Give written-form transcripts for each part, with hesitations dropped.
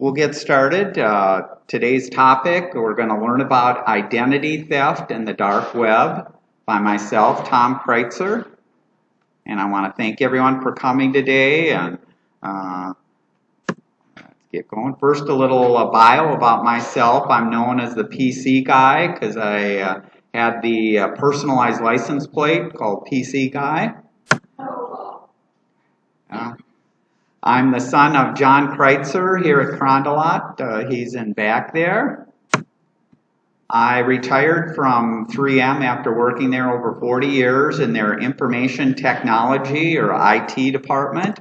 We'll get started. Today's topic, we're going to learn about identity theft in the dark web by myself, Tom Kreuzer. And I want to thank everyone for coming today. And let's get going. First, a little bio about myself. I'm known as the PC guy because I had the personalized license plate called PC guy. I'm the son of John Kreuzer here at Carondelet. He's in back there. I retired from 3M after working there over 40 years in their information technology or IT department.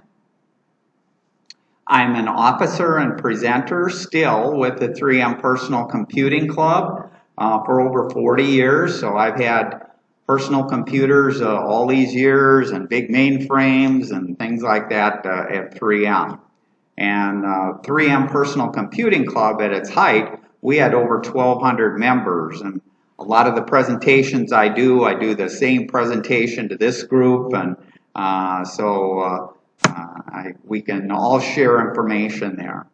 I'm an officer and presenter still with the 3M Personal Computing Club for over 40 years. So I've had personal computers all these years and big mainframes and things like that at 3M. And 3M Personal Computing Club at its height, we had over 1,200 members. And a lot of the presentations I do the same presentation to this group. And we can all share information there.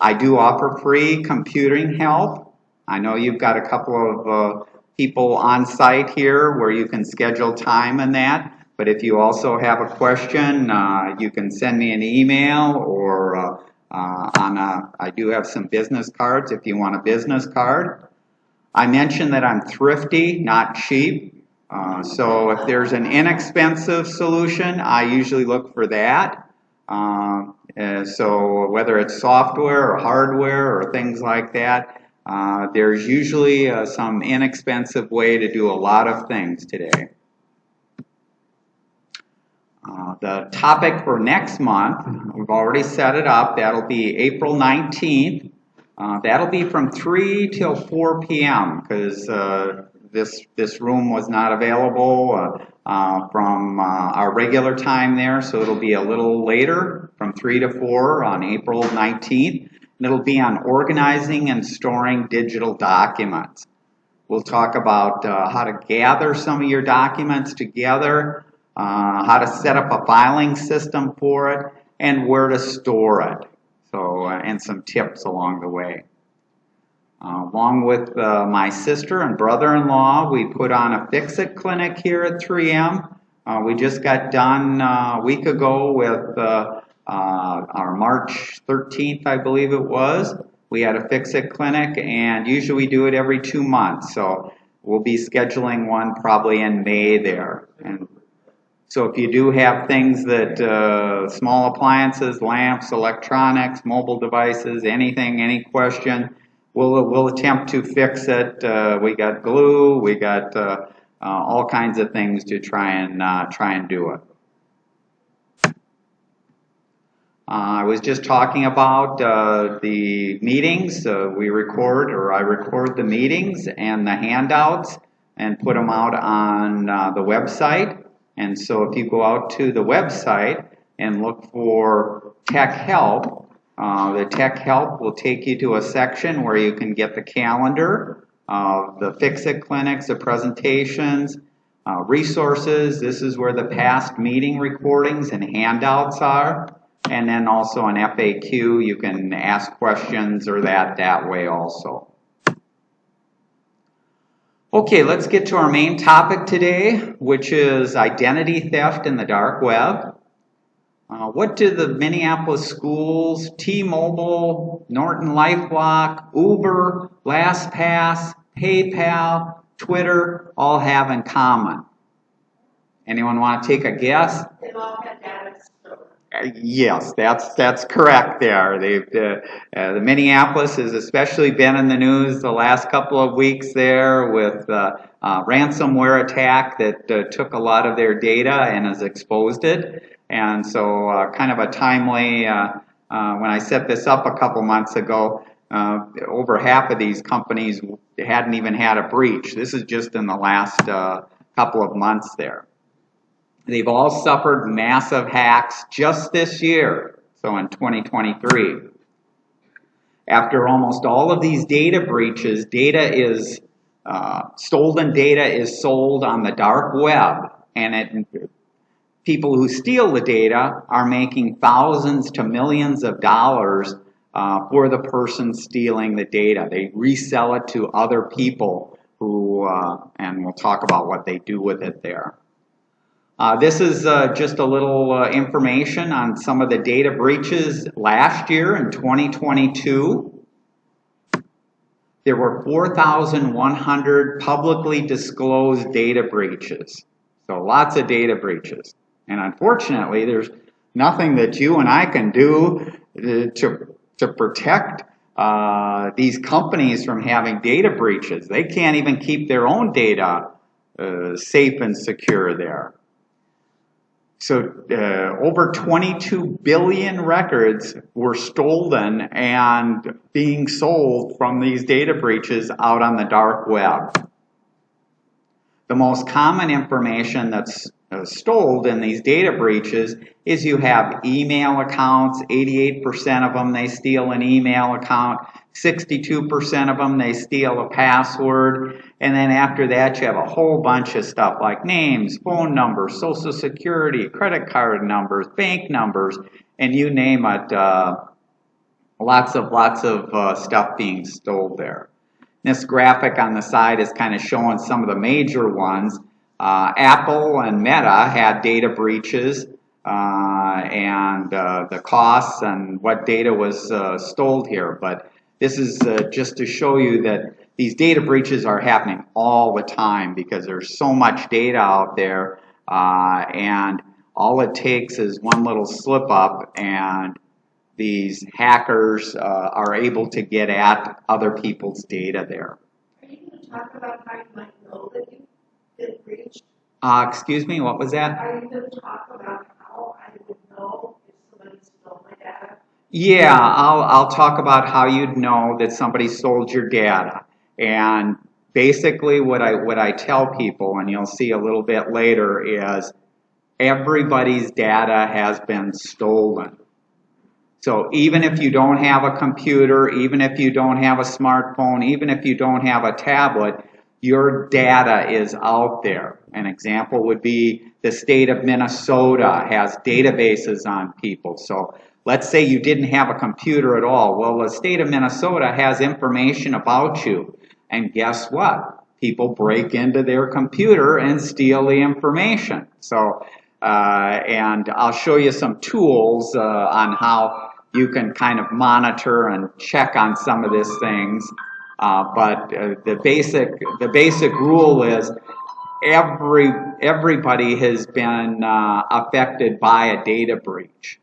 I do offer free computing help. I know you've got a couple of people on site here where you can schedule time in that. But if you also have a question, you can send me an email or I do have some business cards if you want a business card. I mentioned that I'm thrifty, not cheap. So if there's an inexpensive solution, I usually look for that. So whether it's software or hardware or things like that, there's usually some inexpensive way to do a lot of things today. The topic for next month, we've already set it up. That'll be April 19th. That'll be from 3 till 4 p.m. because this room was not available from our regular time there, so it'll be a little later from 3 to 4 on April 19th. And it'll be on organizing and storing digital documents. We'll talk about how to gather some of your documents together, how to set up a filing system for it, and where to store it. So, and some tips along the way. Along with my sister and brother-in-law, we put on a Fix-It clinic here at 3M. We just got done a week ago with our March 13th, I believe it was. We had a Fix-It clinic, and usually we do it every 2 months. So we'll be scheduling one probably in May there. And so if you do have things that, small appliances, lamps, electronics, mobile devices, anything, any question, we'll attempt to fix it. We got glue, we got all kinds of things to try and do it. I was just talking about the meetings. We record, or I record the meetings and the handouts and put them out on the website. And so if you go out to the website and look for Tech Help, the Tech Help will take you to a section where you can get the calendar, the Fix-It clinics, the presentations, resources. This is where the past meeting recordings and handouts are. And then also an FAQ, you can ask questions or that way also. Okay, let's get to our main topic today, which is identity theft in the dark web. What do the Minneapolis schools, T-Mobile, Norton LifeLock, Uber, LastPass, PayPal, Twitter all have in common? Anyone want to take a guess? They all have data stored. Yes, that's correct there. The Minneapolis has especially been in the news the last couple of weeks there with ransomware attack that took a lot of their data and has exposed it. And so kind of a timely, when I set this up a couple months ago, over half of these companies hadn't even had a breach. This is just in the last couple of months there. They've all suffered massive hacks just this year, so in 2023. After almost all of these data breaches, stolen data is sold on the dark web, and people who steal the data are making thousands to millions of dollars for the person stealing the data. They resell it to other people who, and we'll talk about what they do with it there. This is just a little information on some of the data breaches last year in 2022. There were 4,100 publicly disclosed data breaches. So lots of data breaches. And unfortunately, there's nothing that you and I can do to protect these companies from having data breaches. They can't even keep their own data safe and secure there. So over 22 billion records were stolen and being sold from these data breaches out on the dark web. The most common information that's stolen in these data breaches is you have email accounts. 88% of them, they steal an email account. 62% of them, they steal a password. And then after that, you have a whole bunch of stuff like names, phone numbers, social security, credit card numbers, bank numbers, and you name it. Lots of stuff being stolen there. This graphic on the side is kind of showing some of the major ones. Apple and Meta had data breaches and the costs and what data was stolen here. But this is just to show you that these data breaches are happening all the time because there's so much data out there, and all it takes is one little slip up and these hackers are able to get at other people's data there. Are you going to talk about how you might know that you've been breached? Excuse me, what was that? Are you going to talk about how I would know if somebody stole my data? Yeah, I'll talk about how you'd know that somebody sold your data. And basically what I tell people, and you'll see a little bit later, is everybody's data has been stolen. So even if you don't have a computer, even if you don't have a smartphone, even if you don't have a tablet, your data is out there. An example would be the state of Minnesota has databases on people. So let's say you didn't have a computer at all. Well, the state of Minnesota has information about you. And guess what? People break into their computer and steal the information. So, and I'll show you some tools on how you can kind of monitor and check on some of these things. But the basic rule is everybody has been affected by a data breach.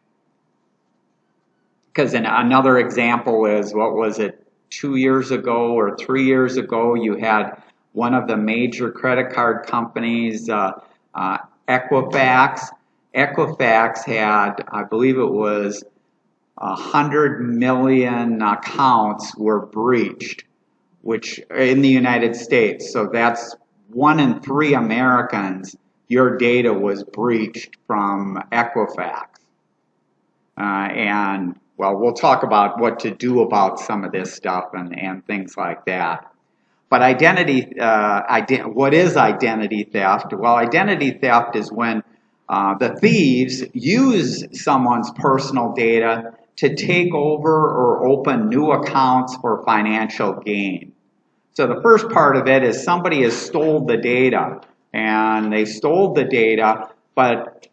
Because another example is, what was it, 2 years ago or 3 years ago, you had one of the major credit card companies, Equifax. Equifax had, I believe it was 100 million accounts were breached, which in the United States. So that's 1 in 3 Americans, your data was breached from Equifax. And well, we'll talk about what to do about some of this stuff and things like that. But what is identity theft? Well, identity theft is when the thieves use someone's personal data to take over or open new accounts for financial gain. So the first part of it is somebody has stole the data, and they stole the data, but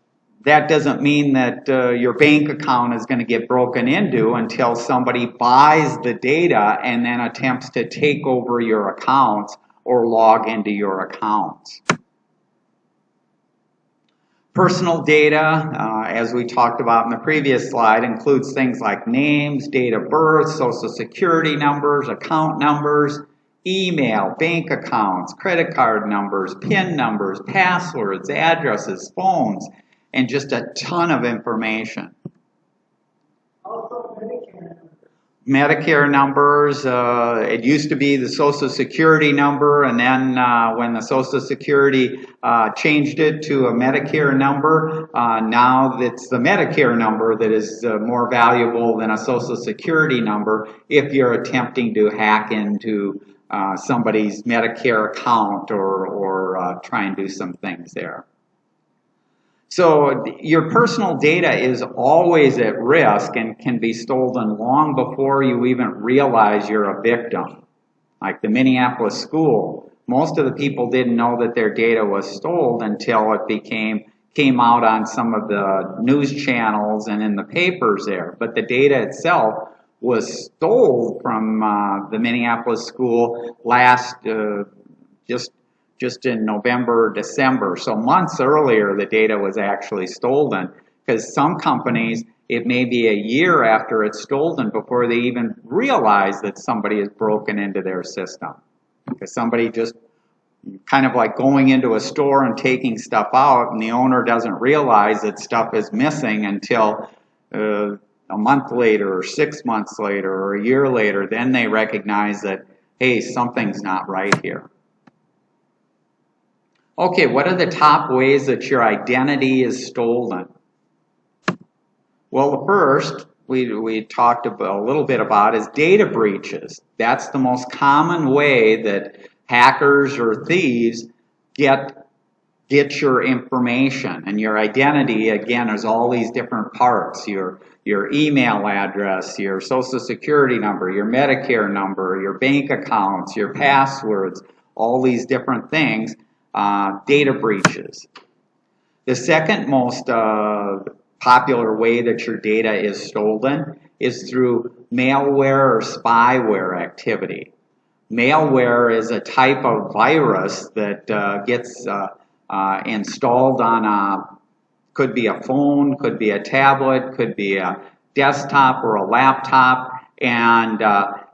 that doesn't mean that your bank account is going to get broken into until somebody buys the data and then attempts to take over your accounts or log into your accounts. Personal data, as we talked about in the previous slide, includes things like names, date of birth, social security numbers, account numbers, email, bank accounts, credit card numbers, PIN numbers, passwords, addresses, phones, and just a ton of information. Also Medicare numbers, it used to be the Social Security number, and then when the Social Security changed it to a Medicare number, now it's the Medicare number that is more valuable than a Social Security number if you're attempting to hack into somebody's Medicare account or try and do some things there. So your personal data is always at risk and can be stolen long before you even realize you're a victim. Like the Minneapolis school, most of the people didn't know that their data was stolen until it came out on some of the news channels and in the papers there. But the data itself was stole from the Minneapolis school last just in November or December. So months earlier, the data was actually stolen, because some companies, it may be a year after it's stolen before they even realize that somebody has broken into their system. Because somebody just kind of like going into a store and taking stuff out, and the owner doesn't realize that stuff is missing until a month later or 6 months later or a year later. Then they recognize that, hey, something's not right here. Okay, what are the top ways that your identity is stolen? Well, the first we talked about a little bit about is data breaches. That's the most common way that hackers or thieves get your information. And your identity, again, is all these different parts: your email address, your social security number, your Medicare number, your bank accounts, your passwords, all these different things. Data breaches. The second most popular way that your data is stolen is through malware or spyware activity. Malware is a type of virus that gets installed on could be a phone, could be a tablet, could be a desktop or a laptop, and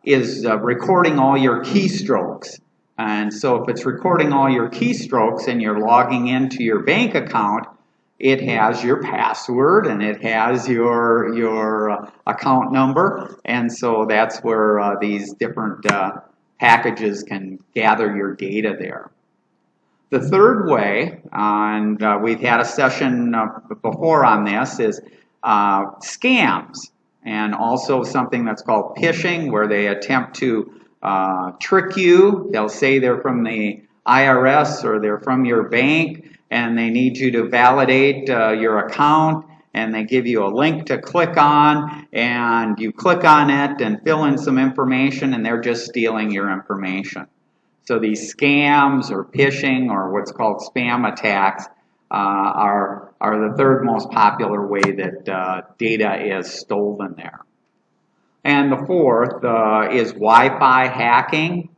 is recording all your keystrokes. And so if it's recording all your keystrokes and you're logging into your bank account, it has your password and it has your account number. And so that's where these different packages can gather your data there. The third way, and we've had a session before on this, is scams, and also something that's called phishing, where they attempt to trick you. They'll say they're from the IRS or they're from your bank, and they need you to validate your account, and they give you a link to click on, and you click on it and fill in some information, and they're just stealing your information. So these scams or phishing or what's called spam attacks are the third most popular way that data is stolen there. And the fourth is Wi-Fi hacking.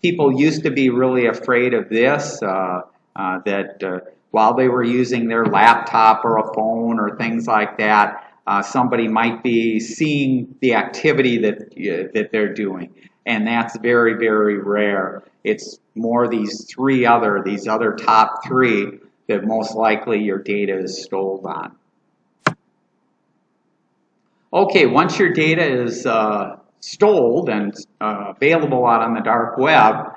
People used to be really afraid of this, that while they were using their laptop or a phone or things like that, somebody might be seeing the activity that they're doing. And that's very, very rare. It's more these other top three that most likely your data is stolen on. Okay, once your data is stolen and available out on the dark web,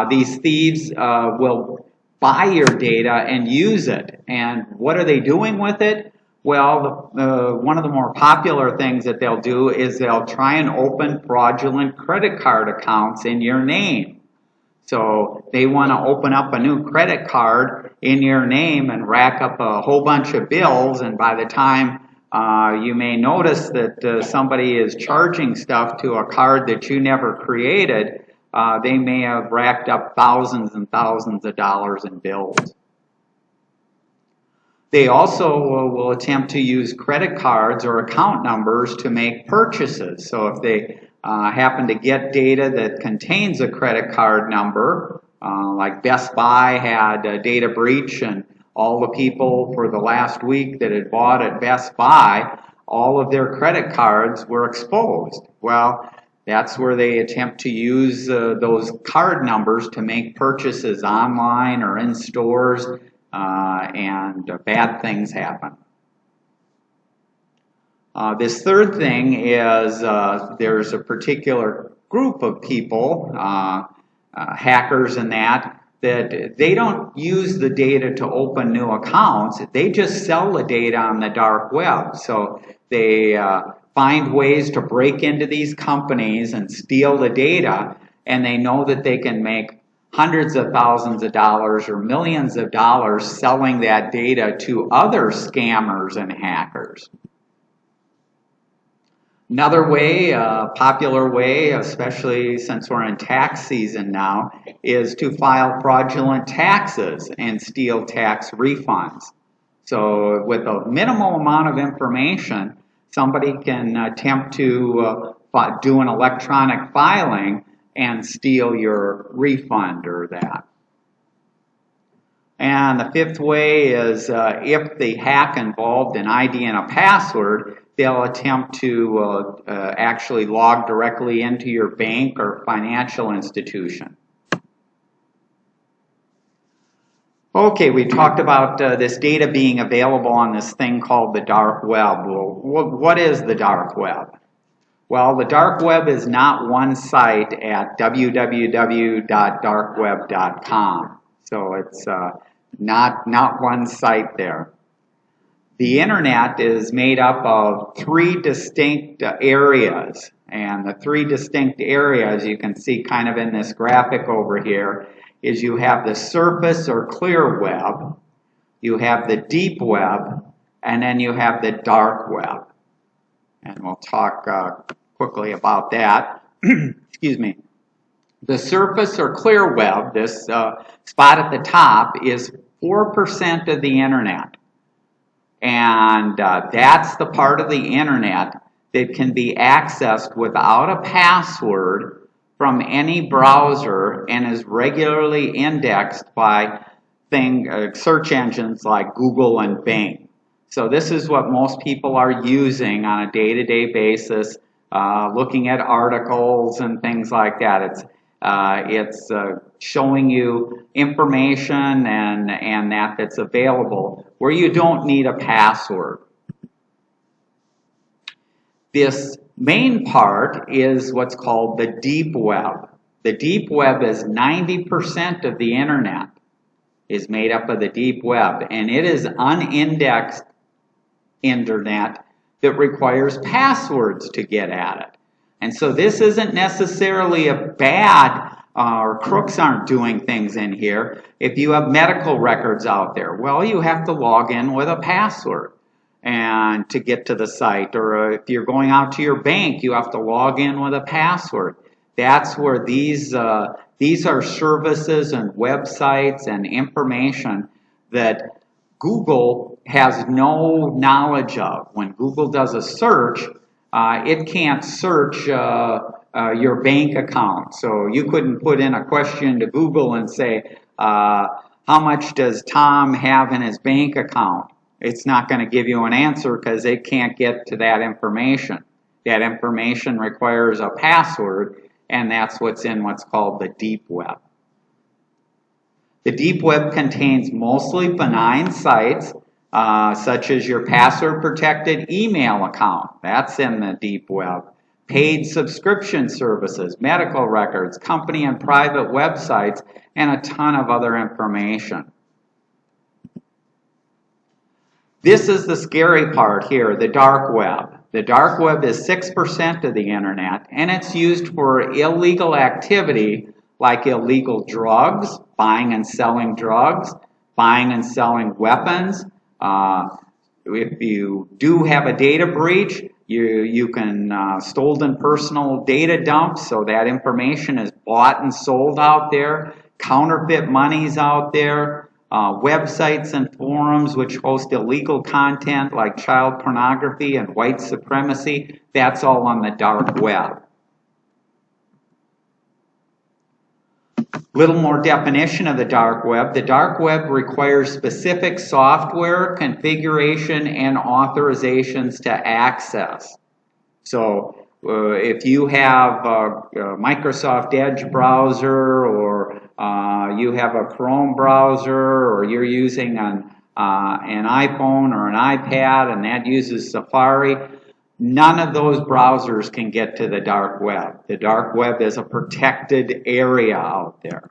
these thieves will buy your data and use it. And what are they doing with it? Well, one of the more popular things that they'll do is they'll try and open fraudulent credit card accounts in your name. So they want to open up a new credit card in your name and rack up a whole bunch of bills, and by the time you may notice that somebody is charging stuff to a card that you never created, they may have racked up thousands and thousands of dollars in bills. They also will attempt to use credit cards or account numbers to make purchases. So if they happen to get data that contains a credit card number, like Best Buy had a data breach, and all the people for the last week that had bought at Best Buy, all of their credit cards were exposed. Well, that's where they attempt to use those card numbers to make purchases online or in stores, and bad things happen. This third thing is there's a particular group of people, hackers and that they don't use the data to open new accounts. They just sell the data on the dark web. So they find ways to break into these companies and steal the data, and they know that they can make hundreds of thousands of dollars or millions of dollars selling that data to other scammers and hackers. Another way, a popular way, especially since we're in tax season now, is to file fraudulent taxes and steal tax refunds. So with a minimal amount of information, somebody can attempt to do an electronic filing and steal your refund or that. And the fifth way is if the hack involved an ID and a password, they'll attempt to actually log directly into your bank or financial institution. Okay, we talked about this data being available on this thing called the dark web. Well, what is the dark web? Well, the dark web is not one site at www.darkweb.com. So it's not one site there. The internet is made up of three distinct areas. And the three distinct areas you can see kind of in this graphic over here is you have the surface or clear web, you have the deep web, and then you have the dark web. And we'll talk quickly about that. Excuse me. The surface or clear web, this spot at the top, is 4% of the internet. And that's the part of the internet that can be accessed without a password from any browser and is regularly indexed by search engines like Google and Bing. So this is what most people are using on a day-to-day basis, looking at articles and things like that. It's showing you information and that's available where you don't need a password. This main part is what's called the deep web. The deep web is 90% of the internet is made up of the deep web, and it is unindexed internet that requires passwords to get at it. And so this isn't necessarily a bad or crooks aren't doing things in here. If you have medical records out there, well, you have to log in with a password and to get to the site. Or if you're going out to your bank, you have to log in with a password. That's where these are services and websites and information that Google has no knowledge of. When Google does a search, it can't search your bank account. So you couldn't put in a question to Google and say, how much does Tom have in his bank account? It's not going to give you an answer because it can't get to that information. That information requires a password, and that's what's in what's called the deep web. The deep web contains mostly benign sites, such as your password-protected email account. That's in the deep web. Paid subscription services, medical records, company and private websites, and a ton of other information. This is the scary part here, the dark web. The dark web is 6% of the internet, and it's used for illegal activity like illegal drugs, buying and selling drugs, buying and selling weapons. If you do have a data breach, you can stolen personal data dumps, so that information is bought and sold out there. Counterfeit money's out there. Websites and forums which host illegal content like child pornography and white supremacy, that's all on the dark web. Little more definition of the dark web. The dark web requires specific software, configuration, and authorizations to access. So if you have a Microsoft Edge browser, or you have a Chrome browser, or you're using an iPhone or an iPad and that uses Safari, none of those browsers can get to the dark web. The dark web is a protected area out there.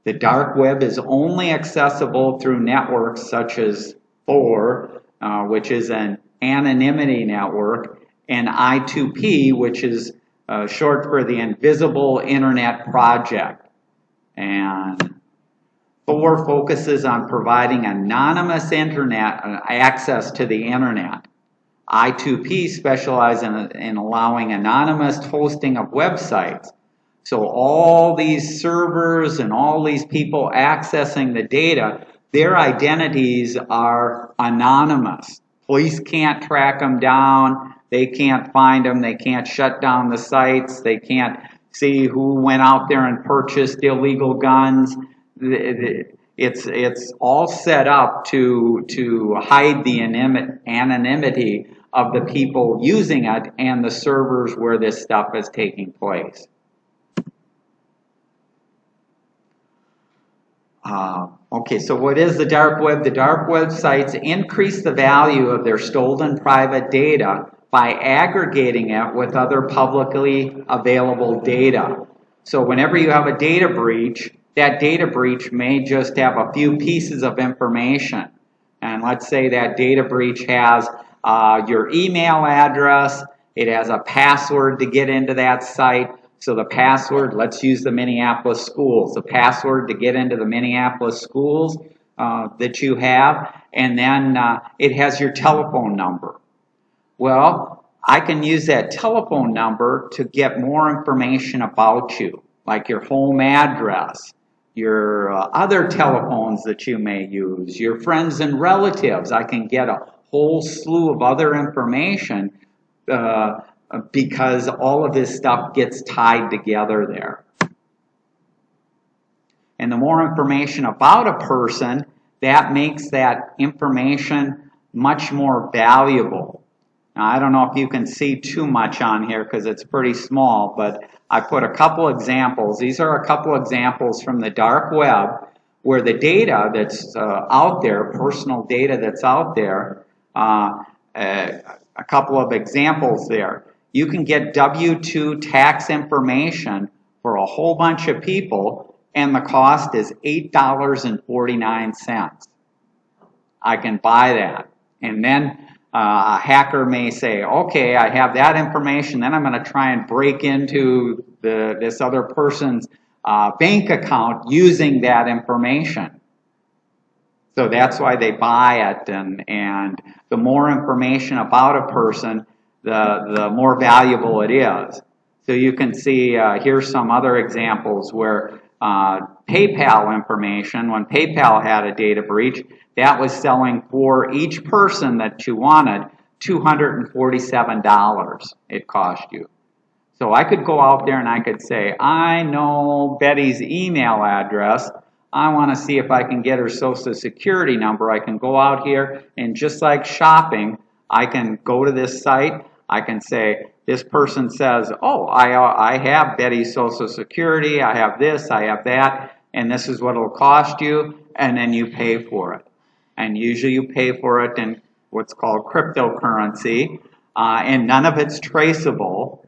The dark web is only accessible through networks such as Tor, which is an anonymity network, and I2P, which is short for the Invisible Internet Project. And 4 focuses on providing anonymous internet access to the internet. I2P specializes in allowing anonymous hosting of websites. So all these servers and all these people accessing the data, their identities are anonymous. Police can't track them down. They can't find them. They can't shut down the sites. They can't see who went out there and purchased illegal guns. It's all set up to hide the anonymity of the people using it and the servers where this stuff is taking place. Okay, so what is the dark web? The dark web sites increase the value of their stolen private data by aggregating it with other publicly available data. So whenever you have a data breach, that data breach may just have a few pieces of information. And let's say that data breach has your email address, it has a password to get into that site. So the password, let's use the Minneapolis schools, the password to get into the Minneapolis schools that you have, and then it has your telephone number. Well, I can use that telephone number to get more information about you, like your home address, your other telephones that you may use, your friends and relatives. I can get a whole slew of other information because all of this stuff gets tied together there. And the more information about a person, that makes that information much more valuable. Now, I don't know if you can see too much on here because it's pretty small, but I put a couple examples. These are a couple examples from the dark web where the data that's out there, personal data that's out there, a couple of examples there. You can get W-2 tax information for a whole bunch of people, and the cost is $8.49. I can buy that. And then a hacker may say, okay, I have that information, then I'm going to try and break into this other person's bank account using that information. So that's why they buy it, and the more information about a person, the more valuable it is. So you can see here's some other examples where PayPal information, when PayPal had a data breach, that was selling for each person that you wanted $247 it cost you. So I could go out there and I could say, I know Betty's email address. I want to see if I can get her social security number. I can go out here and just like shopping, I can go to this site. I can say, this person says, oh, I have Betty's social security. I have this, I have that, and this is what it'll cost you, and then you pay for it. And usually you pay for it in what's called cryptocurrency, and none of it's traceable.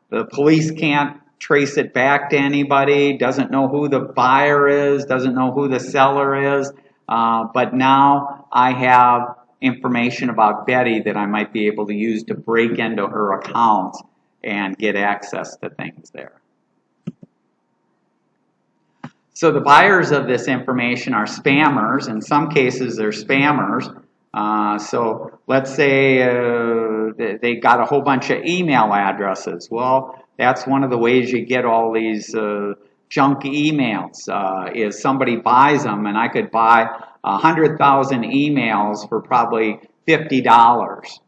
The police can't trace it back to anybody, doesn't know who the buyer is, doesn't know who the seller is, but now I have information about Betty that I might be able to use to break into her accounts and get access to things there. So the buyers of this information are spammers. In some cases, they're spammers. So let's say they got a whole bunch of email addresses. Well, that's one of the ways you get all these junk emails, is somebody buys them, and I could buy 100,000 emails for probably $50.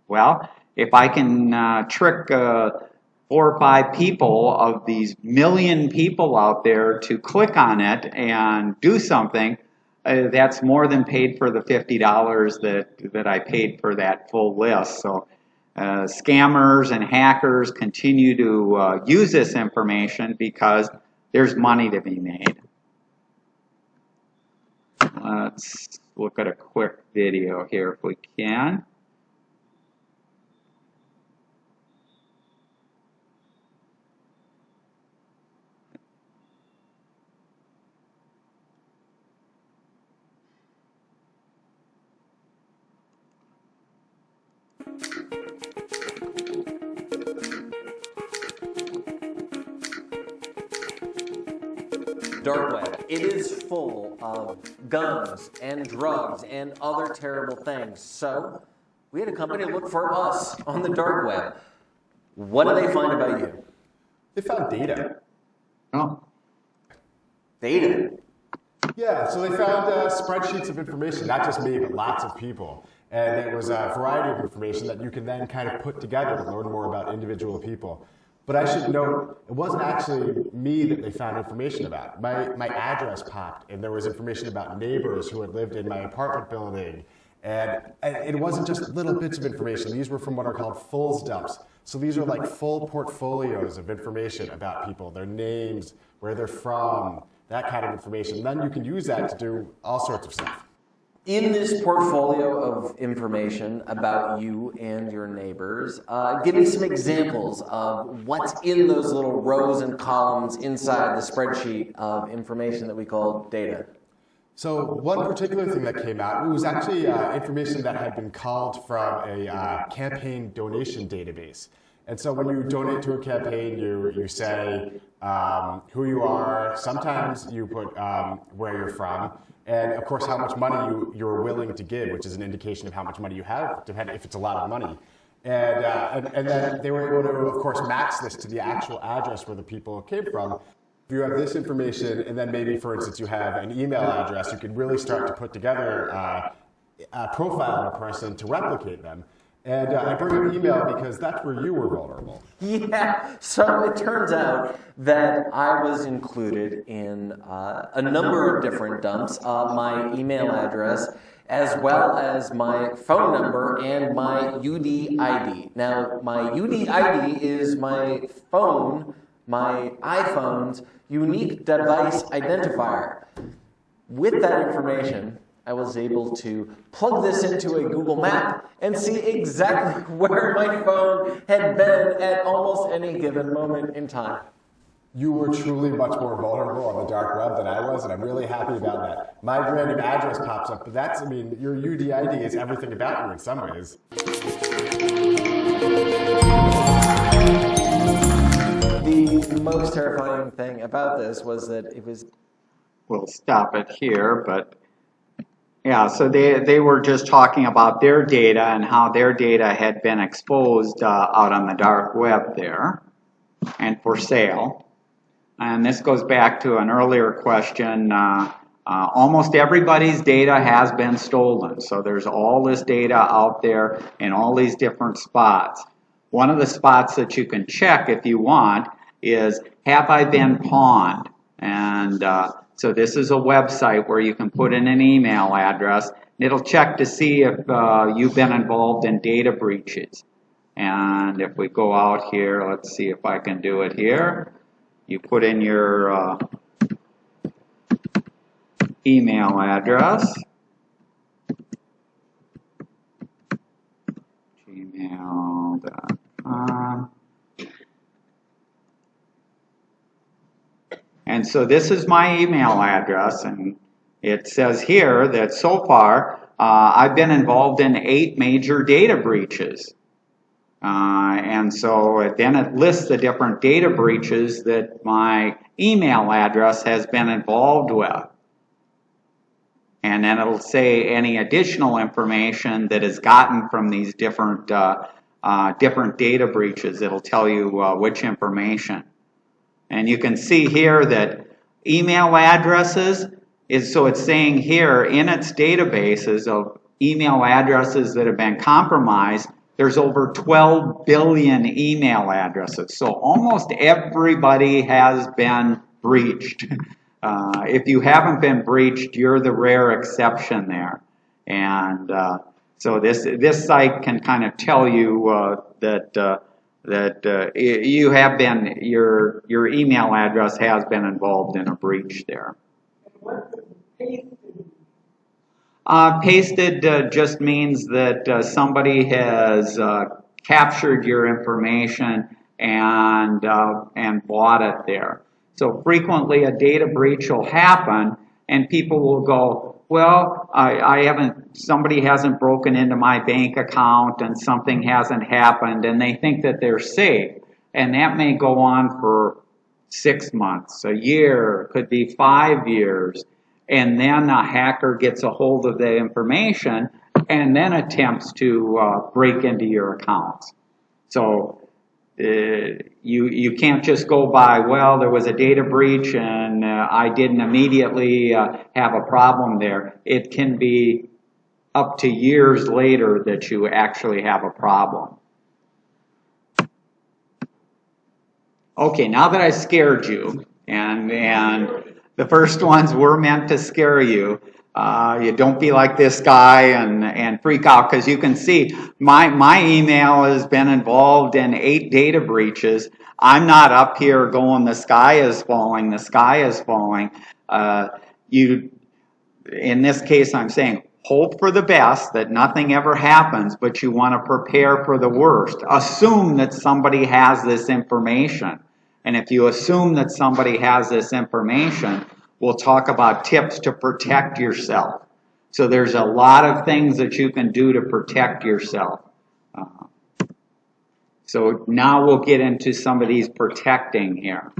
Well, if I can trick 4 or 5 people of these million people out there to click on it and do something, that's more than paid for the $50 that I paid for that full list. So scammers and hackers continue to use this information because there's money to be made. Let's look at a quick video here if we can. dark web. It is full of guns and drugs and other terrible things. So we had a company look for us on the dark web. What do they find about you? They found data. Oh. Data. Yeah, so they found spreadsheets of information, not just me, but lots of people. And it was a variety of information that you can then kind of put together to learn more about individual people. But I should note, it wasn't actually me that they found information about. My address popped, and there was information about neighbors who had lived in my apartment building. And it wasn't just little bits of information. These were from what are called fulls dumps. So these are like full portfolios of information about people, their names, where they're from, that kind of information. And then you can use that to do all sorts of stuff. In this portfolio of information about you and your neighbors, give me some examples of what's in those little rows and columns inside the spreadsheet of information that we call data. So one particular thing that came out, it was actually information that had been called from a campaign donation database. And so when you donate to a campaign, you say who you are. Sometimes you put where you're from. And of course, how much money you're willing to give, which is an indication of how much money you have, depending if it's a lot of money. And then they were able to, of course, match this to the actual address where the people came from. If you have this information, and then maybe, for instance, you have an email address, you could really start to put together a profile of a person to replicate them. And I bring up email because that's where you were vulnerable. Yeah, so it turns out that I was included in a number of different dumps, my email address, as well as my phone number and my UDID. Now, my UDID is my phone, my iPhone's unique device identifier. With that information, I was able to plug this into a Google map and see exactly where my phone had been at almost any given moment in time. You were truly much more vulnerable on the dark web than I was, and I'm really happy about that. My random address pops up, but that's, I mean, your UDID is everything about you in some ways. The most terrifying thing about this was that it was... We'll stop it here, but yeah, so they were just talking about their data and how their data had been exposed out on the dark web there and for sale. And this goes back to an earlier question. Almost everybody's data has been stolen. So there's all this data out there in all these different spots. One of the spots that you can check if you want is, have I been pawned? And so this is a website where you can put in an email address. It'll check to see if you've been involved in data breaches. And if we go out here, let's see if I can do it here. You put in your email address. gmail.com. And so this is my email address, and it says here that so far I've been involved in 8 major data breaches. And so then it lists the different data breaches that my email address has been involved with. And then it'll say any additional information that is gotten from these different data breaches. It'll tell you which information. And you can see here that email addresses so it's saying here in its databases of email addresses that have been compromised, there's over 12 billion email addresses. So almost everybody has been breached. If you haven't been breached, you're the rare exception there. And so this site can kind of tell you that you have been, your email address has been involved in a breach there. Pasted just means that somebody has captured your information and bought it there. So frequently a data breach will happen and people will go, well, somebody hasn't broken into my bank account and something hasn't happened, and they think that they're safe. And that may go on for 6 months, a year, could be 5 years, and then a hacker gets a hold of the information and then attempts to break into your accounts. So you can't just go by, well, there was a data breach and I didn't immediately have a problem there. It can be up to years later that you actually have a problem. Okay, now that I scared you, and the first ones were meant to scare you, you don't be like this guy and freak out, because you can see my email has been involved in 8 data breaches. I'm not up here going, the sky is falling, the sky is falling. In this case, I'm saying, hope for the best, that nothing ever happens, but you want to prepare for the worst. Assume that somebody has this information. And if you assume that somebody has this information, we'll talk about tips to protect yourself. So there's a lot of things that you can do to protect yourself. So now we'll get into some of these protecting here.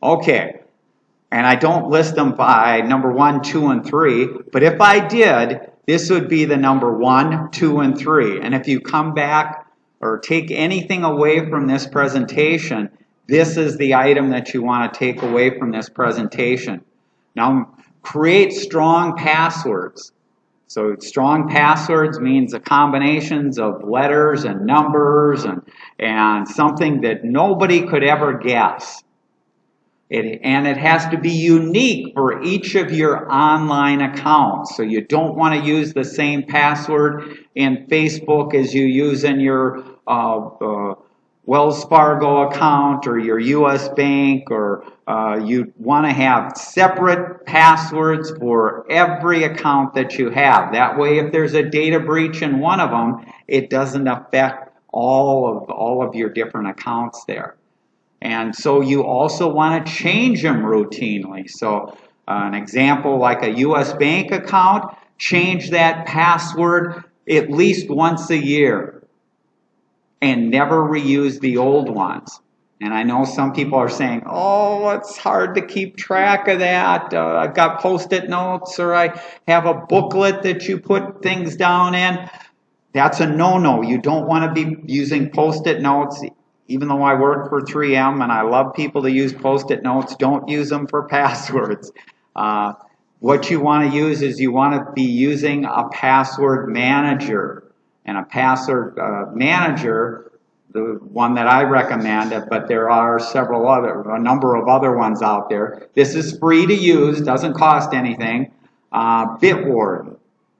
Okay. And I don't list them by number 1, 2, and 3, but if I did, this would be the number 1, 2, and 3. And if you come back or take anything away from this presentation, this is the item that you want to take away from this presentation. Now, create strong passwords. So strong passwords means the combinations of letters and numbers and something that nobody could ever guess. And it has to be unique for each of your online accounts. So you don't want to use the same password in Facebook as you use in your Wells Fargo account or your US Bank, or you want to have separate passwords for every account that you have. That way, if there's a data breach in one of them, it doesn't affect all of your different accounts there. And so you also want to change them routinely. So an example like a US Bank account, change that password at least once a year and never reuse the old ones. And I know some people are saying, oh, it's hard to keep track of that. I've got Post-it notes, or I have a booklet that you put things down in. That's a no-no. You don't want to be using Post-it notes. Even though I work for 3M and I love people to use Post-it notes, don't use them for passwords. What you want to use is you want to be using a password manager. And a password manager, the one that I recommend, but there are a number of other ones out there. This is free to use, doesn't cost anything. Bitwarden.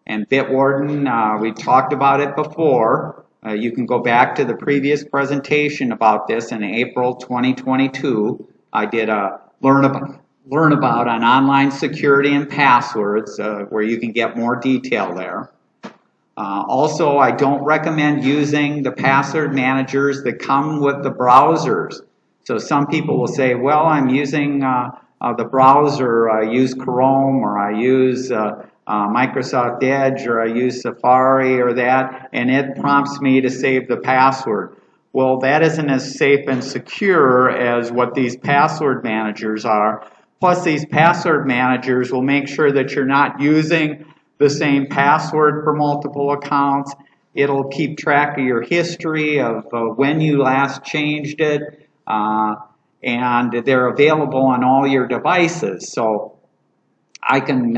And Bitwarden, we talked about it before. You can go back to the previous presentation about this in April 2022. I did a learn about on online security and passwords, where you can get more detail there. Also, I don't recommend using the password managers that come with the browsers. So some people will say, well, I'm using the browser, I use Chrome, or I use Microsoft Edge, or I use Safari or that, and it prompts me to save the password. Well, that isn't as safe and secure as what these password managers are. Plus, these password managers will make sure that you're not using the same password for multiple accounts. It'll keep track of your history of when you last changed it, and they're available on all your devices. So I can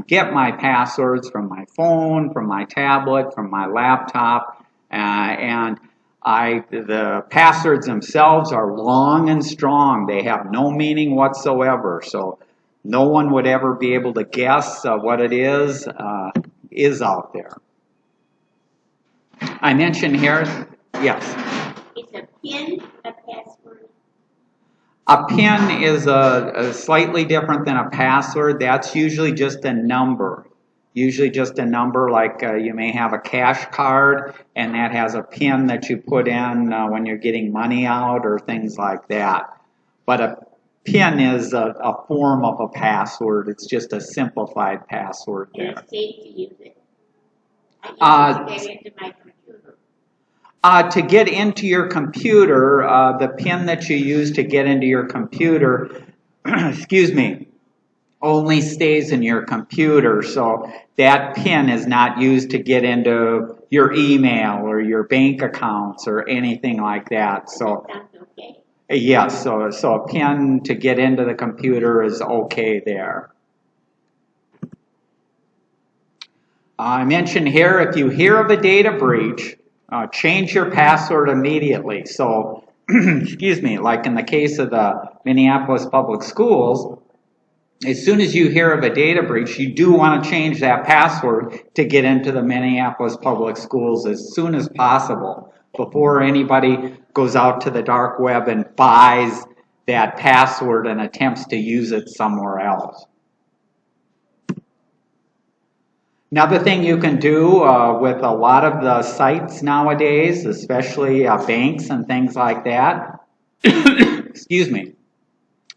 get my passwords from my phone, from my tablet, from my laptop, and the passwords themselves are long and strong. They have no meaning whatsoever. So no one would ever be able to guess what it is out there. I mentioned here, yes. Is a PIN a password? A PIN is a slightly different than a password. That's usually just a number. Usually just a number, like you may have a cash card, and that has a PIN that you put in when you're getting money out or things like that. But a PIN is a form of a password. It's just a simplified password there. And it's safe to use it. I use it to get into my computer. To get into your computer, the PIN that you use to get into your computer, excuse me, only stays in your computer. So that PIN is not used to get into your email or your bank accounts or anything like that. So That's okay. yes, so a PIN to get into the computer is okay there. I mentioned here, if you hear of a data breach, change your password immediately. So, excuse me, like in the case of the Minneapolis Public Schools, as soon as you hear of a data breach, you do want to change that password to get into the Minneapolis Public Schools as soon as possible, before anybody goes out to the dark web and buys that password and attempts to use it somewhere else. Another thing you can do with a lot of the sites nowadays, especially banks and things like that, excuse me,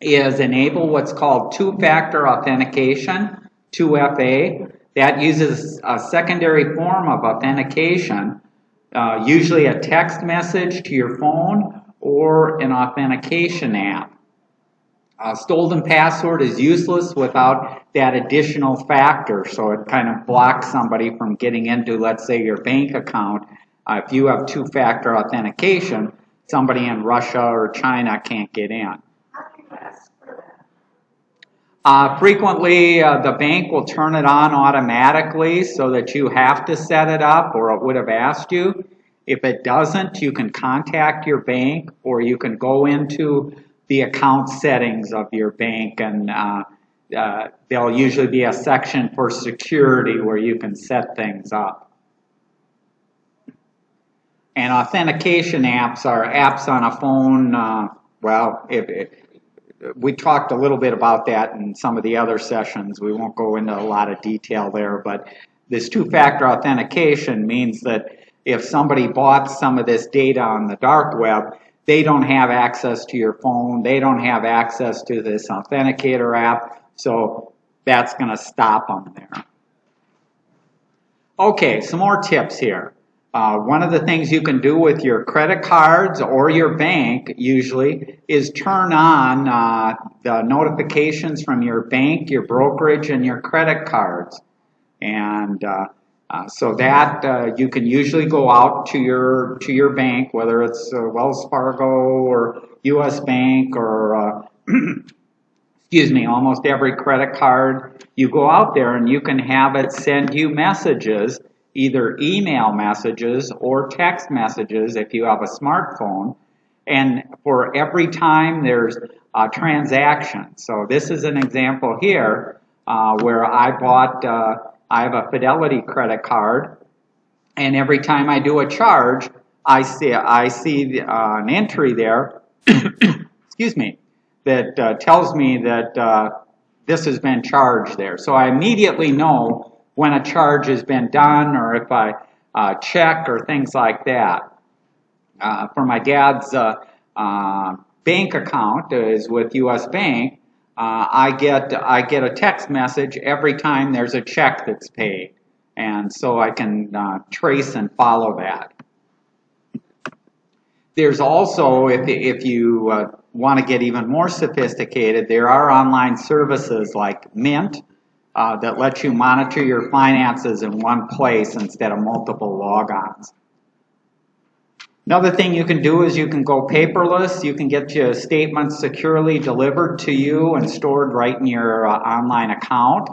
is enable what's called two-factor authentication, 2FA. That uses a secondary form of authentication, usually a text message to your phone or an authentication app. A stolen password is useless without that additional factor, so it kind of blocks somebody from getting into, let's say, your bank account. If you have two-factor authentication, somebody in Russia or China can't get in. How do you ask for that? Frequently, the bank will turn it on automatically so that you have to set it up, or it would have asked you. If it doesn't, you can contact your bank, or you can go into the account settings of your bank, and there'll usually be a section for security where you can set things up. And authentication apps are apps on a phone. We talked a little bit about that in some of the other sessions. We won't go into a lot of detail there, but this two-factor authentication means that if somebody bought some of this data on the dark web, they don't have access to your phone, they don't have access to this authenticator app, so that's going to stop them there. Okay, some more tips here. One of the things you can do with your credit cards or your bank usually is turn on the notifications from your bank, your brokerage, and your credit cards. And so that you can usually go out to your bank, whether it's Wells Fargo or U.S. Bank or excuse me, almost every credit card. You go out there and you can have it send you messages, either email messages or text messages if you have a smartphone. And for every time there's a transaction. So this is an example here where I have a Fidelity credit card, and every time I do a charge, I see an entry there, excuse me, that tells me that this has been charged there. So I immediately know when a charge has been done, or if I check or things like that. For my dad's bank account is with U.S. Bank. I get a text message every time there's a check that's paid, and so I can trace and follow that. There's also, if you want to get even more sophisticated, there are online services like Mint that let you monitor your finances in one place instead of multiple logons. Another thing you can do is you can go paperless. You can get your statements securely delivered to you and stored right in your online account.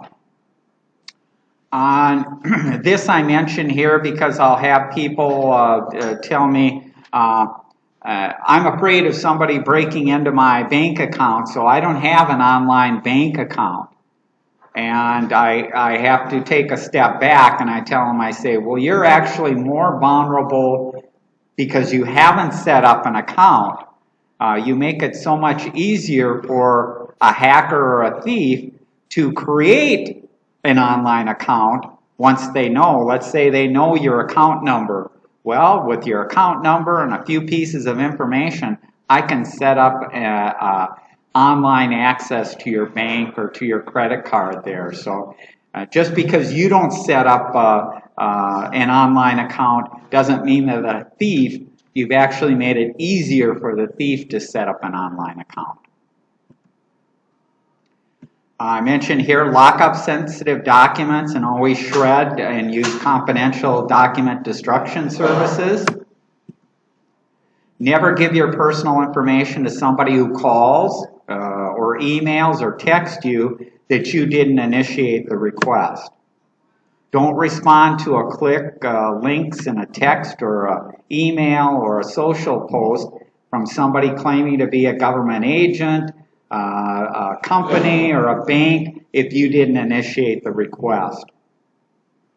This I mention here because I'll have people tell me, I'm afraid of somebody breaking into my bank account, so I don't have an online bank account. And I have to take a step back and I tell them, I say, well, you're actually more vulnerable because you haven't set up an account. You make it so much easier for a hacker or a thief to create an online account once they know. Let's say they know your account number. Well, with your account number and a few pieces of information, I can set up online access to your bank or to your credit card there. So just because you don't set up an online account doesn't mean that a thief, you've actually made it easier for the thief to set up an online account. I mentioned here lock up sensitive documents and always shred and use confidential document destruction services. Never give your personal information to somebody who calls or emails or texts you that you didn't initiate the request. Don't respond to a click, links in a text or an email or a social post from somebody claiming to be a government agent, a company, or a bank if you didn't initiate the request.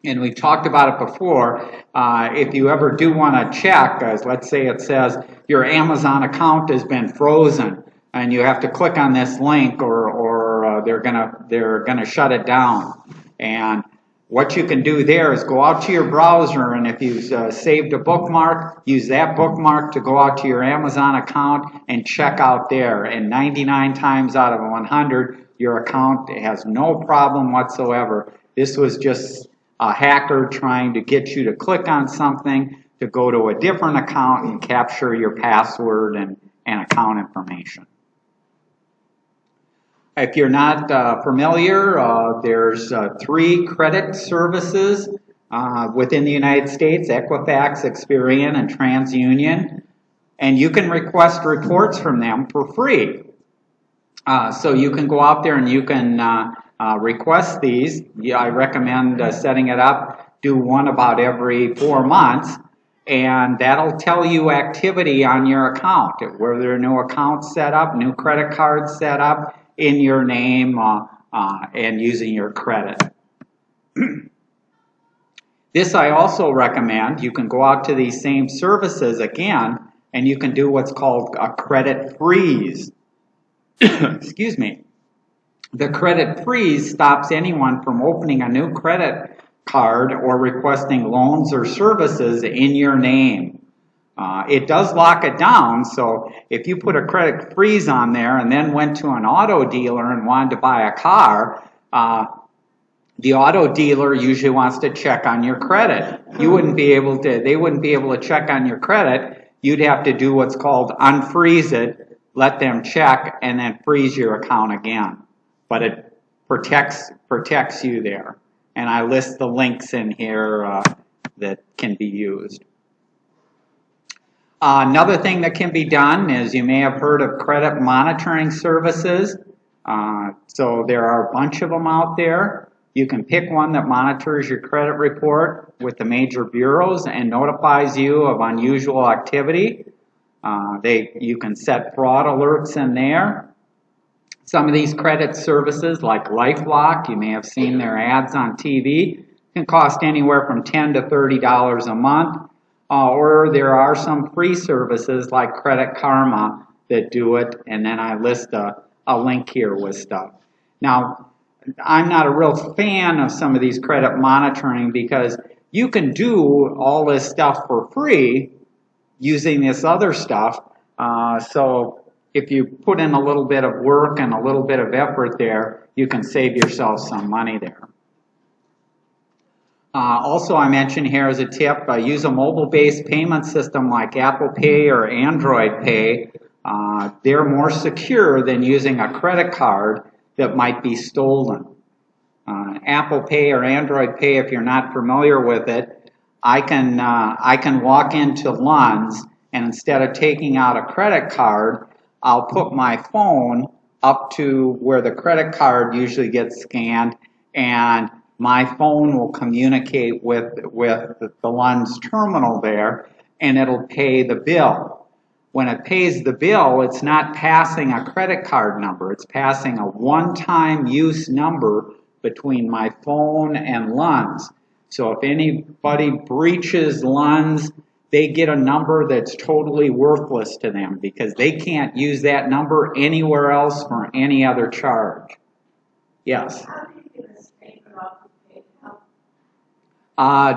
And we've talked about it before. If you ever do want to check, as let's say it says your Amazon account has been frozen, and you have to click on this link, or they're gonna shut it down. And what you can do there is go out to your browser, and if you've saved a bookmark, use that bookmark to go out to your Amazon account and check out there. And 99 times out of 100, your account has no problem whatsoever. This was just a hacker trying to get you to click on something to go to a different account and capture your password and account information. If you're not familiar, there's 3 credit services within the United States: Equifax, Experian, and TransUnion. And you can request reports from them for free. So you can go out there and you can request these. I recommend setting it up. Do one about every 4 months. And that'll tell you activity on your account, whether there are new accounts set up, new credit cards set up in your name and using your credit. This I also recommend. You can go out to these same services again, and you can do what's called a credit freeze. Excuse me. The credit freeze stops anyone from opening a new credit card or requesting loans or services in your name. It does lock it down, so if you put a credit freeze on there and then went to an auto dealer and wanted to buy a car, the auto dealer usually wants to check on your credit. They wouldn't be able to check on your credit. You'd have to do what's called unfreeze it, let them check, and then freeze your account again. But it protects you there. And I list the links in here that can be used. Another thing that can be done is you may have heard of credit monitoring services. So there are a bunch of them out there. You can pick one that monitors your credit report with the major bureaus and notifies you of unusual activity. You can set fraud alerts in there. Some of these credit services, like LifeLock, you may have seen their ads on TV, can cost anywhere from $10 to $30 a month. Or there are some free services like Credit Karma that do it, and then I list a link here with stuff. Now, I'm not a real fan of some of these credit monitoring because you can do all this stuff for free using this other stuff. So if you put in a little bit of work and a little bit of effort there, you can save yourself some money there. Also, I mentioned here as a tip, use a mobile-based payment system like Apple Pay or Android Pay. They're more secure than using a credit card that might be stolen. Apple Pay or Android Pay, if you're not familiar with it, I can walk into Lund's, and instead of taking out a credit card, I'll put my phone up to where the credit card usually gets scanned, and my phone will communicate with the Lund's terminal there, and it'll pay the bill. When it pays the bill, it's not passing a credit card number. It's passing a one-time use number between my phone and Lund's. So if anybody breaches Lund's, they get a number that's totally worthless to them because they can't use that number anywhere else for any other charge. Yes?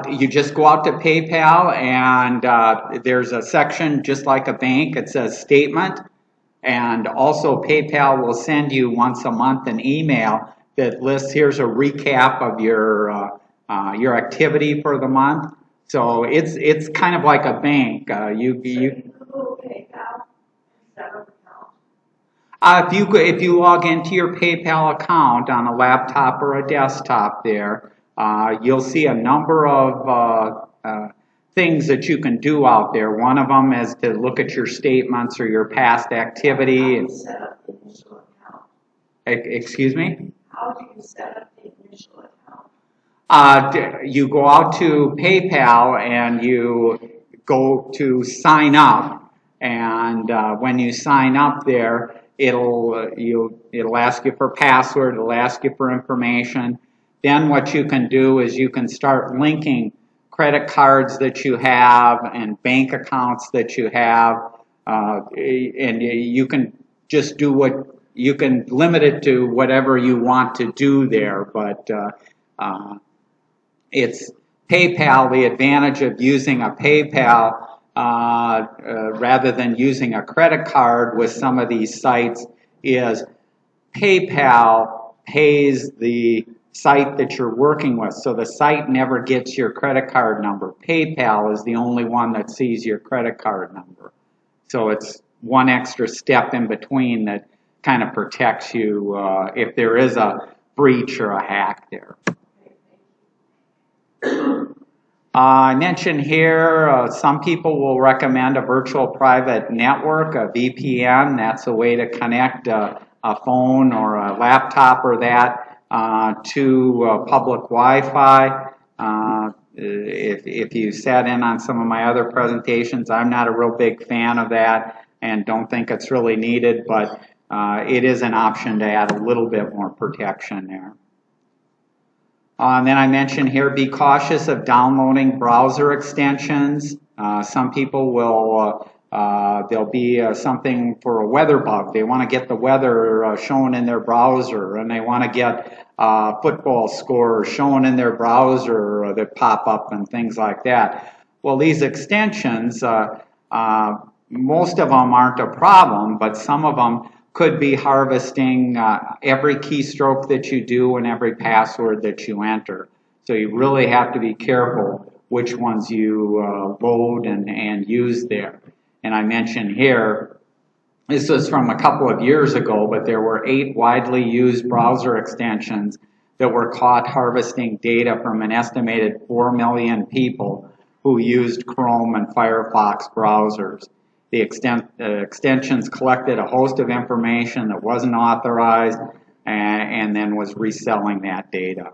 You just go out to PayPal, and there's a section just like a bank. It says statement, and also PayPal will send you once a month an email that lists, here's a recap of your your activity for the month. So it's kind of like a bank. You Google PayPal instead of account. if you log into your PayPal account on a laptop or a desktop there, you'll see a number of things that you can do out there. One of them is to look at your statements or your past activity. How do you set up the initial account? Excuse me? How do you set up the initial account? You go out to PayPal and you go to sign up, and when you sign up there, it'll ask you for password, it'll ask you for information. Then what you can do is you can start linking credit cards that you have and bank accounts that you have, and you can just do you can limit it to whatever you want to do there, but it's PayPal. The advantage of using a PayPal rather than using a credit card with some of these sites is PayPal pays the site that you're working with. So the site never gets your credit card number. PayPal is the only one that sees your credit card number. So it's one extra step in between that kind of protects you if there is a breach or a hack there. I mentioned here some people will recommend a virtual private network, a VPN. That's a way to connect a phone or a laptop or that to public Wi-Fi. If you sat in on some of my other presentations, I'm not a real big fan of that and don't think it's really needed, but it is an option to add a little bit more protection there. And then I mentioned here, be cautious of downloading browser extensions. Some people will, there'll be something for a weather bug. They want to get the weather shown in their browser, and they want to get football scores shown in their browser that pop up and things like that. Well, these extensions, most of them aren't a problem, but some of them could be harvesting every keystroke that you do and every password that you enter. So you really have to be careful which ones you load and use there. And I mentioned here, this was from a couple of years ago, but there were 8 widely used browser extensions that were caught harvesting data from an estimated 4 million people who used Chrome and Firefox browsers. The extensions collected a host of information that wasn't authorized and then was reselling that data.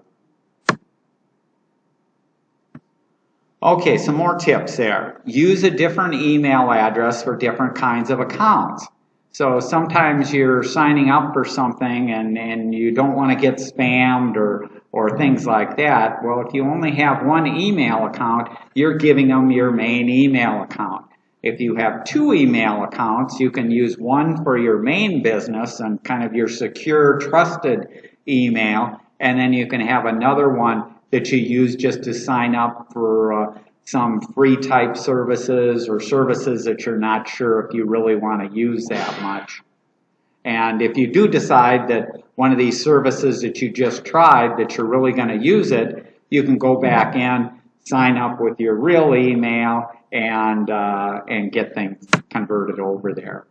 Okay, some more tips there. Use a different email address for different kinds of accounts. So sometimes you're signing up for something and you don't want to get spammed or things like that. Well, if you only have one email account, you're giving them your main email account. If you have 2 email accounts, you can use one for your main business and kind of your secure, trusted email, and then you can have another one that you use just to sign up for some free type services or services that you're not sure if you really want to use that much. And if you do decide that one of these services that you just tried, that you're really going to use it, you can go back in, sign up with your real email, and get things converted over there.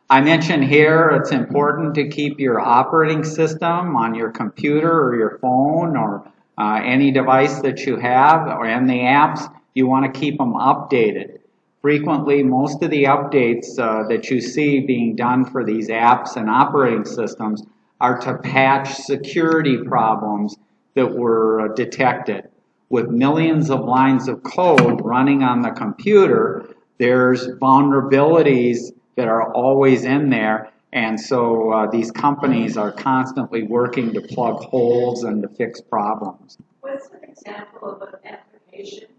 I mentioned here it's important to keep your operating system on your computer or your phone or any device that you have, and the apps, you want to keep them updated. Frequently, most of the updates that you see being done for these apps and operating systems are to patch security problems that were detected. With millions of lines of code running on the computer, there's vulnerabilities that are always in there, and so these companies are constantly working to plug holes and to fix problems. What's an example of an application?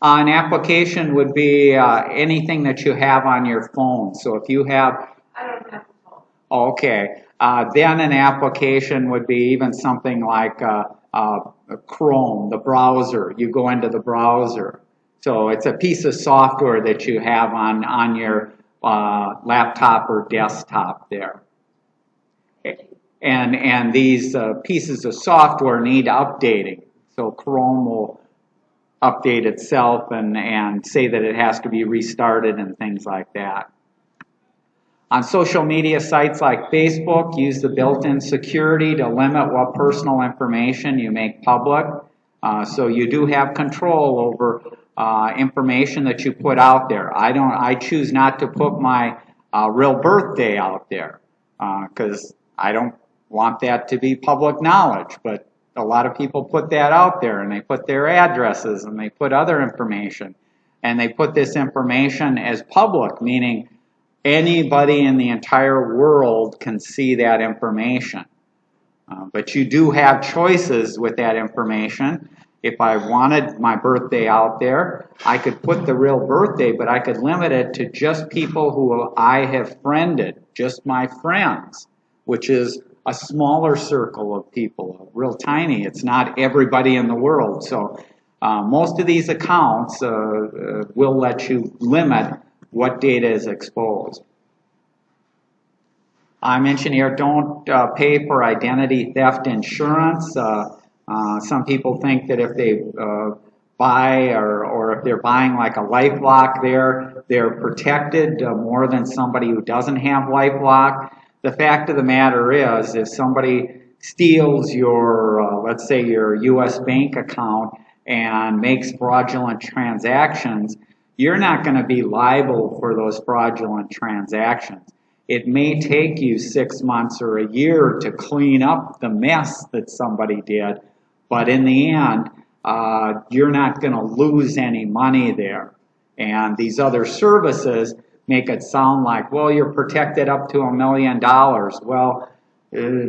An application would be anything that you have on your phone. So if you have... I don't have a phone. Okay. Then an application would be even something like Chrome, the browser. You go into the browser. So it's a piece of software that you have on your laptop or desktop there. And these pieces of software need updating. So Chrome will update itself and say that it has to be restarted and things like that. On social media sites like Facebook, use the built-in security to limit what personal information you make public. So you do have control over information that you put out there. I choose not to put my real birthday out there because I don't want that to be public knowledge. But a lot of people put that out there, and they put their addresses, and they put other information, and they put this information as public, meaning anybody in the entire world can see that information. But you do have choices with that information. If I wanted my birthday out there, I could put the real birthday, but I could limit it to just people who I have friended, just my friends, which is a smaller circle of people, real tiny. It's not everybody in the world. So most of these accounts will let you limit what data is exposed. I mentioned here, don't pay for identity theft insurance. Some people think that if they buy or if they're buying like a LifeLock there, they're protected more than somebody who doesn't have LifeLock. The fact of the matter is, if somebody steals your, let's say your U.S. bank account and makes fraudulent transactions, you're not going to be liable for those fraudulent transactions. It may take you 6 months or a year to clean up the mess that somebody did, but in the end, you're not going to lose any money there. And these other services make it sound like, well, you're protected up to $1 million. Well,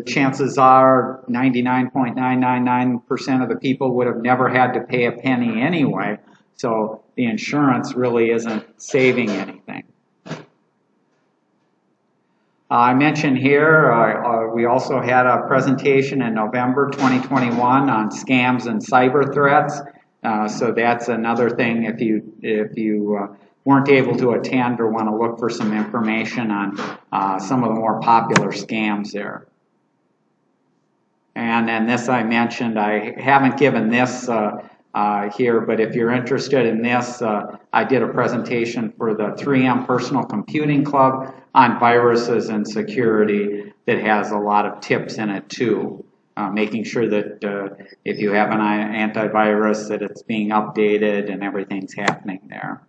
chances are 99.999% of the people would have never had to pay a penny anyway. So the insurance really isn't saving anything. I mentioned here, we also had a presentation in November 2021 on scams and cyber threats. So that's another thing if you weren't able to attend or want to look for some information on some of the more popular scams there. And then this I mentioned, I haven't given this here, but if you're interested in this, I did a presentation for the 3M Personal Computing Club on viruses and security that has a lot of tips in it too. Making sure that if you have an antivirus that it's being updated and everything's happening there.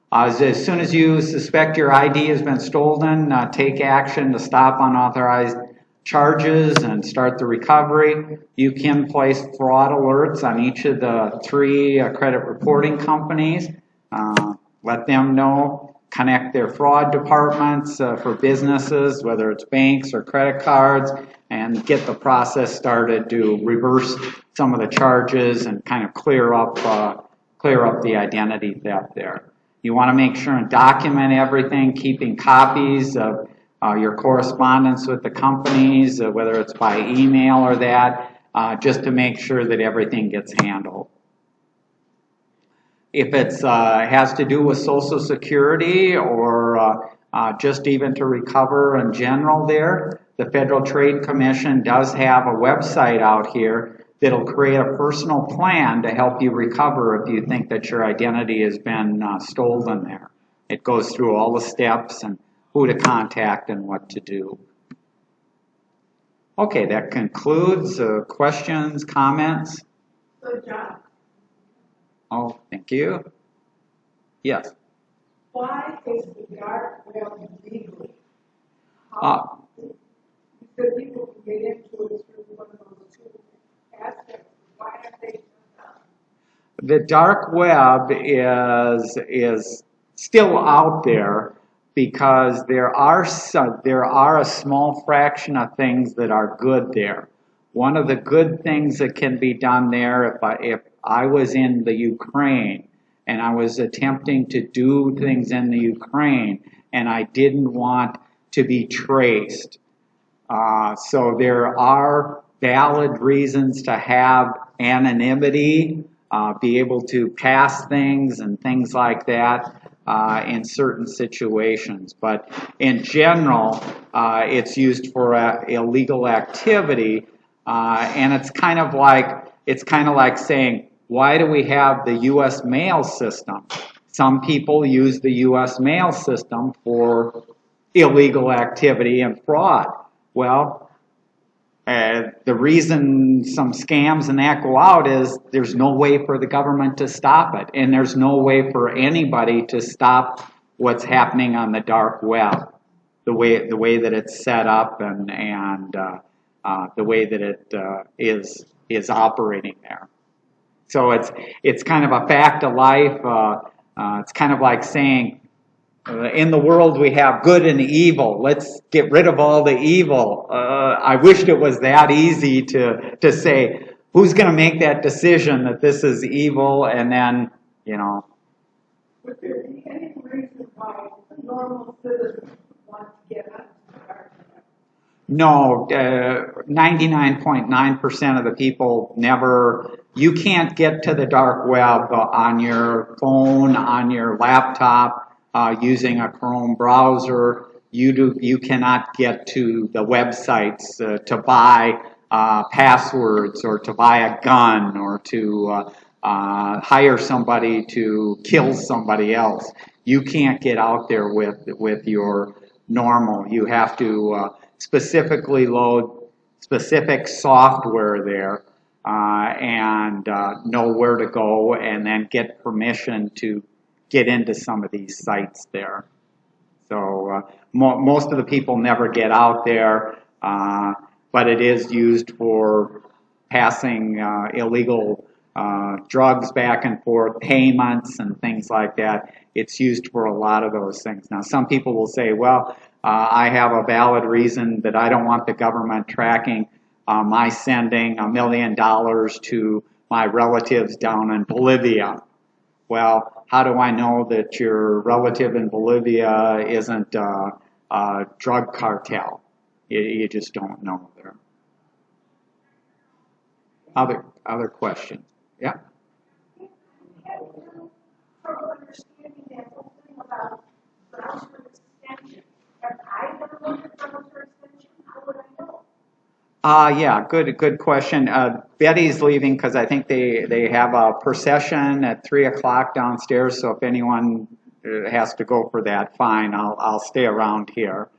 As soon as you suspect your ID has been stolen, take action to stop unauthorized charges and start the recovery. You can place fraud alerts on each of the 3 credit reporting companies. Let them know. Connect their fraud departments for businesses, whether it's banks or credit cards, and get the process started to reverse some of the charges and kind of clear up the identity theft there. You want to make sure and document everything, keeping copies of your correspondence with the companies, whether it's by email or that, just to make sure that everything gets handled. If it has to do with Social Security or just even to recover in general there, the Federal Trade Commission does have a website out here that'll create a personal plan to help you recover if you think that your identity has been stolen there. It goes through all the steps and who to contact and what to do. Okay, that concludes questions, comments. So, John, Oh, thank you. Yes. why is the dark web legal? Because people can get into it through one of those 2 aspects. Why are they shut down? The dark web is still out there because there are a small fraction of things that are good there. One of the good things that can be done there, if I was in the Ukraine and I was attempting to do things in the Ukraine and I didn't want to be traced. So there are valid reasons to have anonymity, be able to pass things and things like that. in certain situations. But in general, it's used for illegal activity, and it's kind of like saying, why do we have the U.S. mail system? Some people use the U.S. mail system for illegal activity and fraud. Well, the reason some scams and that go out is there's no way for the government to stop it, and there's no way for anybody to stop what's happening on the dark web, the way that it's set up and the way that it is operating there. So it's kind of a fact of life. It's kind of like saying, in the world we have good and evil. Let's get rid of all the evil. I wished it was that easy to say, who's going to make that decision that this is evil, and then, Would there be any reason why a normal citizen wants to get out of the dark web? No, 99.9% of the people never. You can't get to the dark web on your phone, on your laptop, using a Chrome browser. You cannot get to the websites to buy passwords, or to buy a gun, or to hire somebody to kill somebody else. You can't get out there with your normal. You have to specifically load specific software there, and know where to go, and then get permission to get into some of these sites there. So most of the people never get out there, but it is used for passing illegal drugs back and forth, payments and things like that. It's used for a lot of those things. Now, some people will say, well, I have a valid reason that I don't want the government tracking my sending $1 million to my relatives down in Bolivia. Well, how do I know that your relative in Bolivia isn't a drug cartel? You just don't know there. Other questions? Yeah? I have no trouble understanding that whole thing about browser extension. If I never looked at browser extension, how would I know? Yeah, good question. Betty's leaving because I think they have a procession at 3 o'clock downstairs. So if anyone has to go for that, fine. I'll stay around here.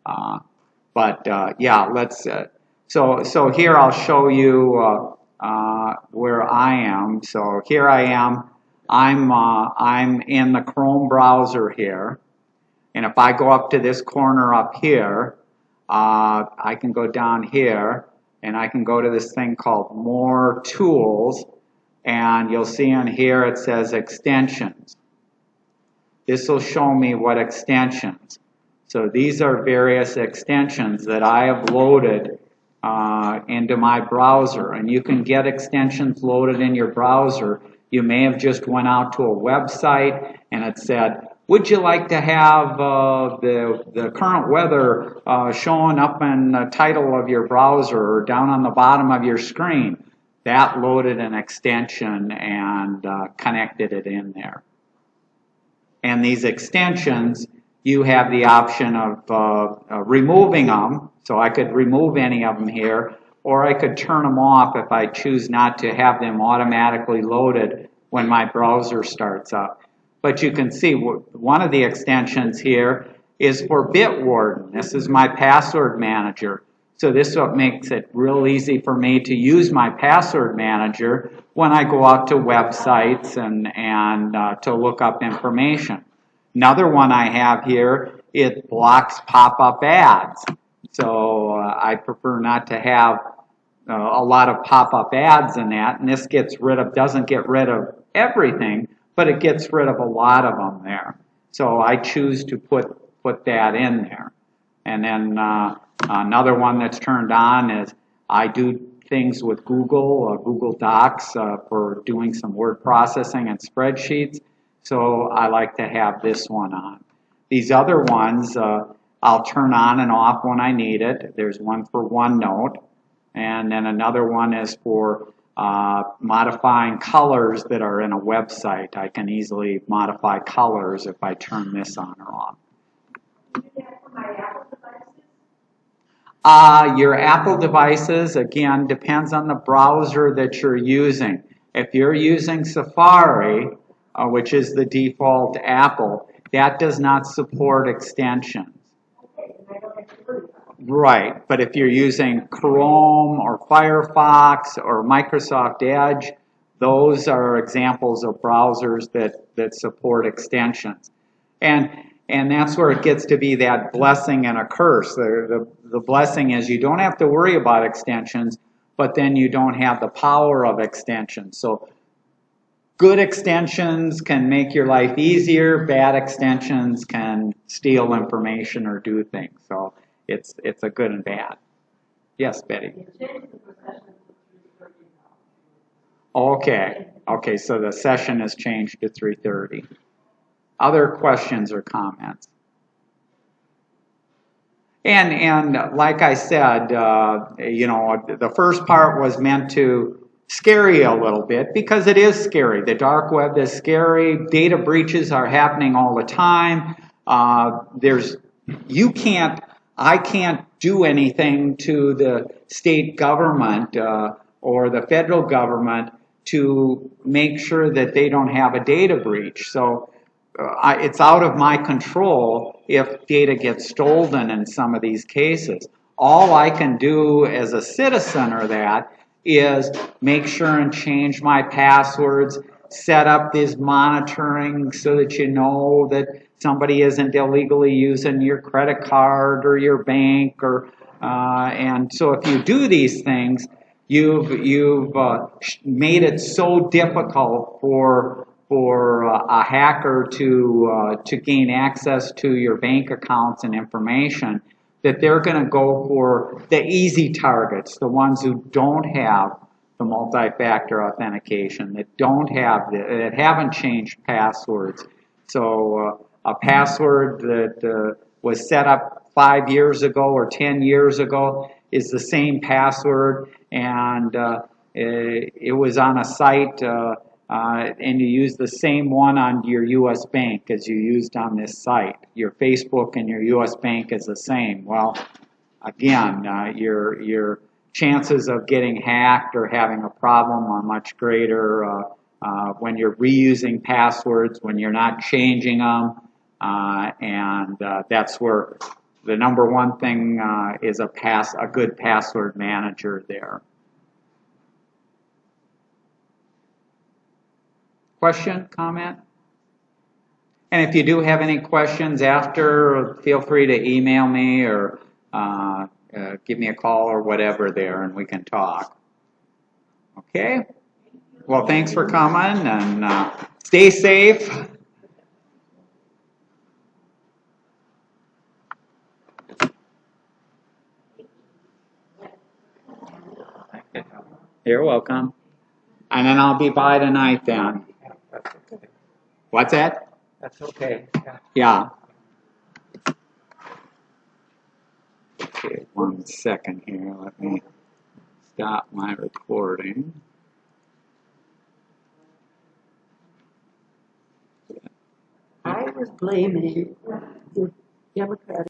Yeah, let's. So here I'll show you where I am. So here I am. I'm in the Chrome browser here, and if I go up to this corner up here, I can go down here, and I can go to this thing called More Tools, and you'll see on here it says Extensions. This will show me what extensions. So these are various extensions that I have loaded into my browser, and you can get extensions loaded in your browser. You may have just went out to a website and it said, would you like to have the current weather showing up in the title of your browser or down on the bottom of your screen? That loaded an extension and connected it in there. And these extensions, you have the option of removing them. So I could remove any of them here, or I could turn them off if I choose not to have them automatically loaded when my browser starts up. But you can see one of the extensions here is for Bitwarden. This is my password manager. So this is what makes it real easy for me to use my password manager when I go out to websites and to look up information. Another one I have here, it blocks pop-up ads. So I prefer not to have a lot of pop-up ads in that, and this doesn't get rid of everything, but it gets rid of a lot of them there. So I choose to put that in there. And then another one that's turned on is I do things with Google Docs for doing some word processing and spreadsheets. So I like to have this one on. These other ones I'll turn on and off when I need it. There's one for OneNote, and then another one is for modifying colors that are in a website. I can easily modify colors if I turn this on or off. Do that for my Apple devices? Your Apple devices, again, depends on the browser that you're using. If you're using Safari, which is the default Apple, that does not support extensions. Okay, and I don't have to worry about it. Right, but if you're using Chrome or Firefox or Microsoft Edge, those are examples of browsers that support extensions. And that's where it gets to be that blessing and a curse. The blessing is you don't have to worry about extensions, but then you don't have the power of extensions. So good extensions can make your life easier. Bad extensions can steal information or do things. So it's a good and bad. Yes, Betty. Okay, so the session has changed to 3:30. Other questions or comments? And like I said, the first part was meant to scare you a little bit because it is scary. The dark web is scary. Data breaches are happening all the time. I can't do anything to the state government or the federal government to make sure that they don't have a data breach. So it's out of my control if data gets stolen in some of these cases. All I can do as a citizen or that is make sure and change my passwords, set up this monitoring so that you know that somebody isn't illegally using your credit card or your bank and so if you do these things, you've made it so difficult for a hacker to gain access to your bank accounts and information that they're going to go for the easy targets, the ones who don't have the multi-factor authentication, that haven't changed passwords. So a password that was set up 5 years ago or 10 years ago is the same password, and it was on a site and you use the same one on your U.S. bank as you used on this site. Your Facebook and your U.S. bank is the same. Well, again, your chances of getting hacked or having a problem are much greater when you're reusing passwords, when you're not changing them, and that's where the number one thing is a good password manager there. Question, comment? And if you do have any questions after, feel free to email me or give me a call or whatever there and we can talk. Okay? Well, thanks for coming and stay safe. You're welcome. And then I'll be by tonight then. That's okay. What's that? That's okay. Yeah. Okay, 1 second here. Let me stop my recording. I was blaming the Democratic